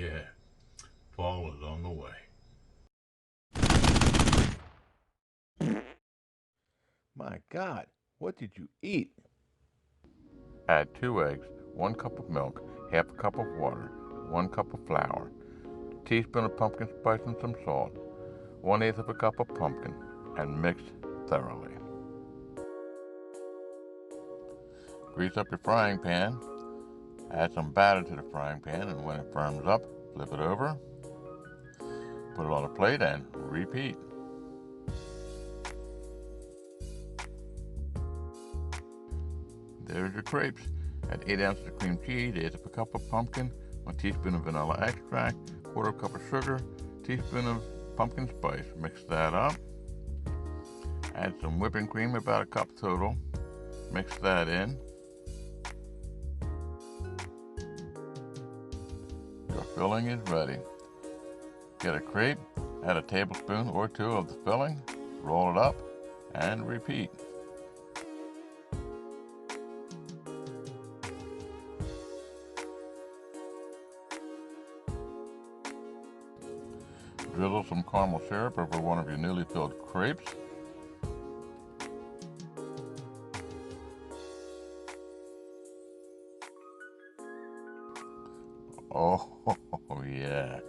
yeah, fall is on the way. My God, what did you eat? Add 2 eggs, 1 cup of milk, half a cup of water, 1 cup of flour, a teaspoon of pumpkin spice and some salt, 1/8 of a cup of pumpkin, and mix thoroughly. Grease up your frying pan, add some batter to the frying pan, and when it firms up, flip it over, put it on a plate, and repeat. There's your crepes. Add 8 ounces of cream cheese, 1/8 of a cup of pumpkin, 1 teaspoon of vanilla extract, 1/4 cup of sugar, teaspoon of pumpkin spice. Mix that up. Add some whipping cream, about a cup total. Mix that in. Your filling is ready. Get a crepe, add a tablespoon or 2 of the filling, roll it up, and repeat. Drizzle some caramel syrup over one of your newly filled crepes. Oh, yeah.